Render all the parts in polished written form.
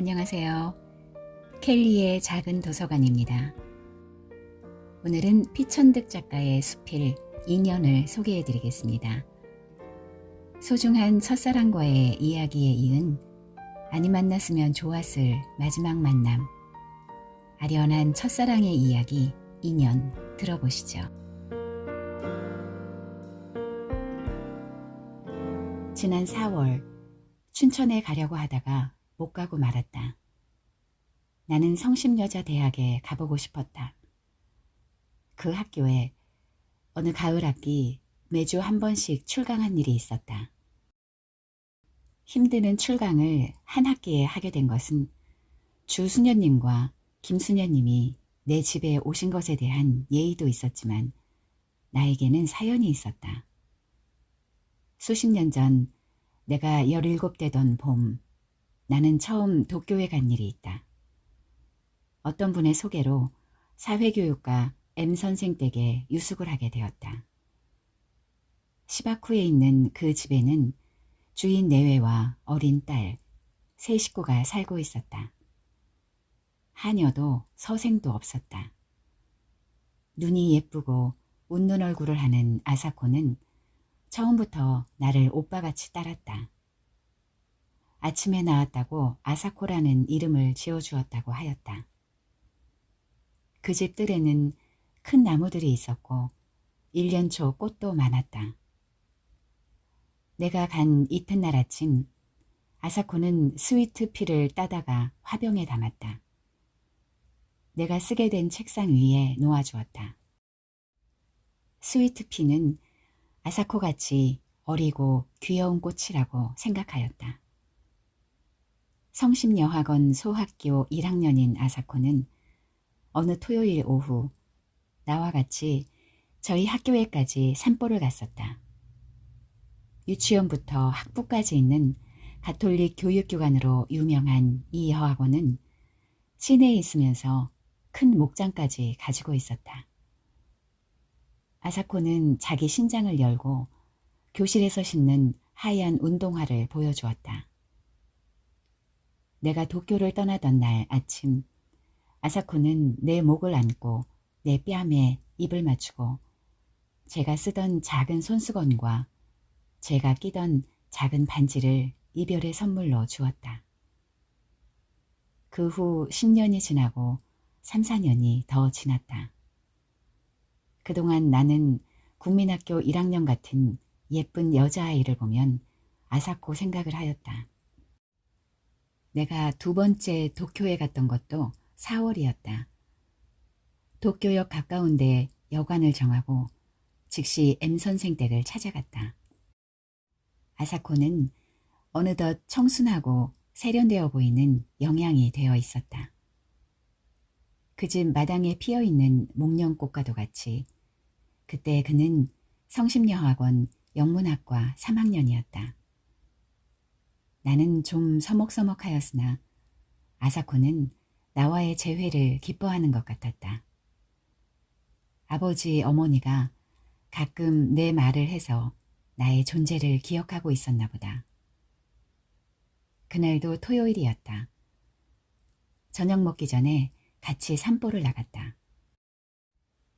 안녕하세요. 켈리의 작은 도서관입니다. 오늘은 피천득 작가의 수필 2년을 소개해 드리겠습니다. 소중한 첫사랑과의 이야기에 이은 아니 만났으면 좋았을 마지막 만남, 아련한 첫사랑의 이야기 2년 들어보시죠. 지난 4월 춘천에 가려고 하다가 못 가고 말았다. 나는 성심여자대학에 가보고 싶었다. 그 학교에 어느 가을 학기 매주 한 번씩 출강한 일이 있었다. 힘드는 출강을 한 학기에 하게 된 것은 주수녀님과 김수녀님이 내 집에 오신 것에 대한 예의도 있었지만 나에게는 사연이 있었다. 수십 년 전 내가 17되던 봄, 나는 처음 도쿄에 간 일이 있다. 어떤 분의 소개로 사회교육과 M선생 댁에 유숙을 하게 되었다. 시바쿠에 있는 그 집에는 주인 내외와 어린 딸, 세 식구가 살고 있었다. 하녀도 서생도 없었다. 눈이 예쁘고 웃는 얼굴을 하는 아사코는 처음부터 나를 오빠같이 따랐다. 아침에 나왔다고 아사코라는 이름을 지어주었다고 하였다. 그 집 뜰에는 큰 나무들이 있었고 1년 초 꽃도 많았다. 내가 간 이튿날 아침 아사코는 스위트 피를 따다가 화병에 담았다. 내가 쓰게 된 책상 위에 놓아주었다. 스위트 피는 아사코같이 어리고 귀여운 꽃이라고 생각하였다. 성심여학원 소학교 1학년인 아사코는 어느 토요일 오후 나와 같이 저희 학교에까지 산보를 갔었다. 유치원부터 학부까지 있는 가톨릭 교육기관으로 유명한 이 여학원은 시내에 있으면서 큰 목장까지 가지고 있었다. 아사코는 자기 신장을 열고 교실에서 신는 하얀 운동화를 보여주었다. 내가 도쿄를 떠나던 날 아침, 아사코는 내 목을 안고 내 뺨에 입을 맞추고 제가 쓰던 작은 손수건과 제가 끼던 작은 반지를 이별의 선물로 주었다. 그 후 10년이 지나고 3, 4년이 더 지났다. 그동안 나는 국민학교 1학년 같은 예쁜 여자아이를 보면 아사코 생각을 하였다. 내가 두 번째 도쿄에 갔던 것도 4월이었다. 도쿄역 가까운 데 여관을 정하고 즉시 M선생 댁을 찾아갔다. 아사코는 어느덧 청순하고 세련되어 보이는 영양이 되어 있었다. 그 집 마당에 피어있는 목련꽃과도 같이 그때 그는 성심여학원 영문학과 3학년이었다. 나는 좀 서먹서먹하였으나 아사코는 나와의 재회를 기뻐하는 것 같았다. 아버지, 어머니가 가끔 내 말을 해서 나의 존재를 기억하고 있었나 보다. 그날도 토요일이었다. 저녁 먹기 전에 같이 산보를 나갔다.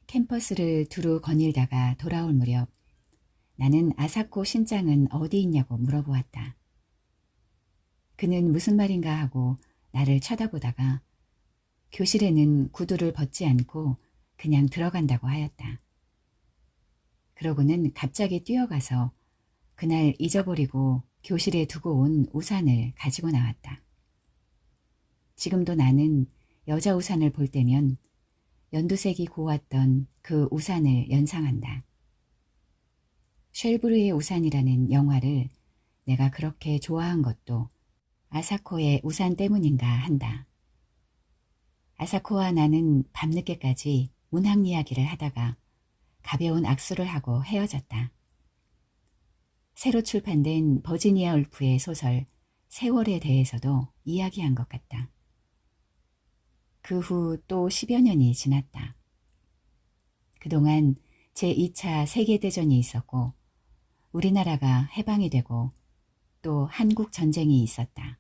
캠퍼스를 두루 거닐다가 돌아올 무렵 나는 아사코 신장은 어디 있냐고 물어보았다. 그는 무슨 말인가 하고 나를 쳐다보다가 교실에는 구두를 벗지 않고 그냥 들어간다고 하였다. 그러고는 갑자기 뛰어가서 그날 잊어버리고 교실에 두고 온 우산을 가지고 나왔다. 지금도 나는 여자 우산을 볼 때면 연두색이 고왔던 그 우산을 연상한다. 쉘브르의 우산이라는 영화를 내가 그렇게 좋아한 것도 아사코의 우산 때문인가 한다. 아사코와 나는 밤늦게까지 문학 이야기를 하다가 가벼운 악수를 하고 헤어졌다. 새로 출판된 버지니아 울프의 소설 세월에 대해서도 이야기한 것 같다. 그 후 또 10여 년이 지났다. 그동안 제2차 세계대전이 있었고 우리나라가 해방이 되고 또 한국 전쟁이 있었다.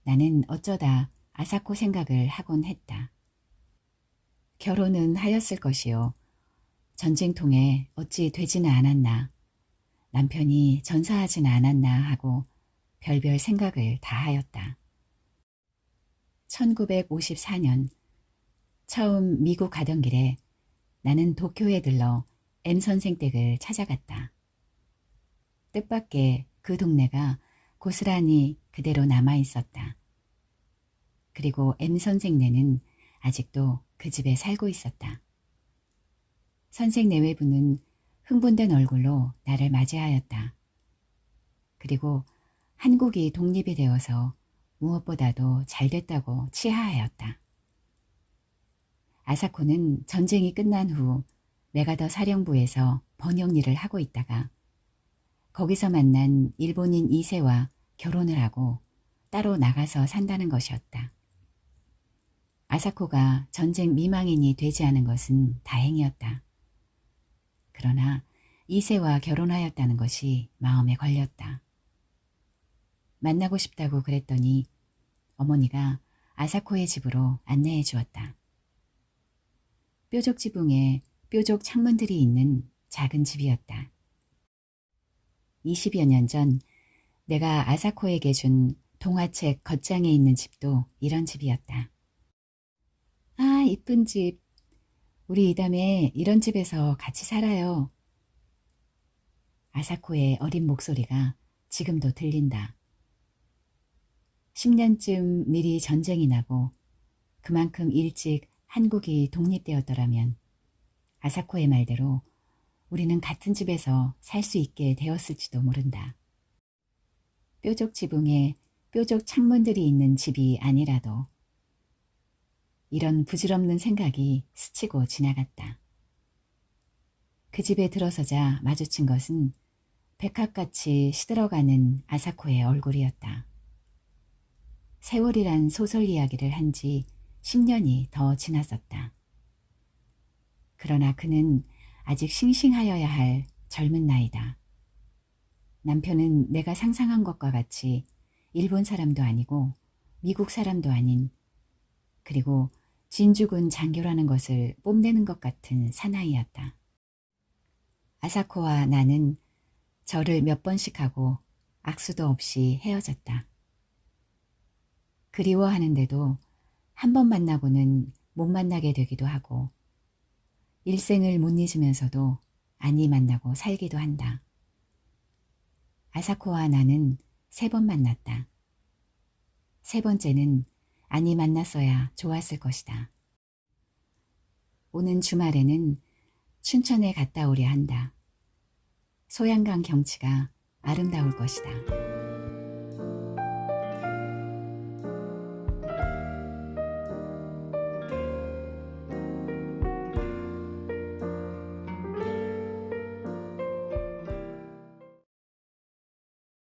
나는 어쩌다 아사코 생각을 하곤 했다. 결혼은 하였을 것이요. 전쟁통에 어찌 되지는 않았나. 남편이 전사하지는 않았나 하고 별별 생각을 다 하였다. 1954년 처음 미국 가던 길에 나는 도쿄에 들러 M 선생 댁을 찾아갔다. 뜻밖의 그 동네가 고스란히 그대로 남아 있었다. 그리고 M 선생네는 아직도 그 집에 살고 있었다. 선생 내외부는 흥분된 얼굴로 나를 맞이하였다. 그리고 한국이 독립이 되어서 무엇보다도 잘 됐다고 치하하였다. 아사코는 전쟁이 끝난 후 메가더 사령부에서 번역 일을 하고 있다가 거기서 만난 일본인 2세와 결혼을 하고 따로 나가서 산다는 것이었다. 아사코가 전쟁 미망인이 되지 않은 것은 다행이었다. 그러나 2세와 결혼하였다는 것이 마음에 걸렸다. 만나고 싶다고 그랬더니 어머니가 아사코의 집으로 안내해 주었다. 뾰족 지붕에 뾰족 창문들이 있는 작은 집이었다. 20여 년 전 내가 아사코에게 준 동화책 겉장에 있는 집도 이런 집이었다. 아, 이쁜 집. 우리 이담에 이런 집에서 같이 살아요. 아사코의 어린 목소리가 지금도 들린다. 10년쯤 미리 전쟁이 나고 그만큼 일찍 한국이 독립되었더라면 아사코의 말대로 우리는 같은 집에서 살 수 있게 되었을지도 모른다. 뾰족 지붕에 뾰족 창문들이 있는 집이 아니라도 이런 부질없는 생각이 스치고 지나갔다. 그 집에 들어서자 마주친 것은 백합같이 시들어가는 아사코의 얼굴이었다. 세월이란 소설 이야기를 한 지 10년이 더 지났었다. 그러나 그는 아직 싱싱하여야 할 젊은 나이다. 남편은 내가 상상한 것과 같이 일본 사람도 아니고 미국 사람도 아닌, 그리고 진주군 장교라는 것을 뽐내는 것 같은 사나이였다. 아사코와 나는 절을 몇 번씩 하고 악수도 없이 헤어졌다. 그리워하는데도 한 번 만나고는 못 만나게 되기도 하고 일생을 못 잊으면서도 안이 만나고 살기도 한다. 아사코와 나는 3번 만났다. 3번째는 안이 만났어야 좋았을 것이다. 오는 주말에는 춘천에 갔다 오려 한다. 소양강 경치가 아름다울 것이다.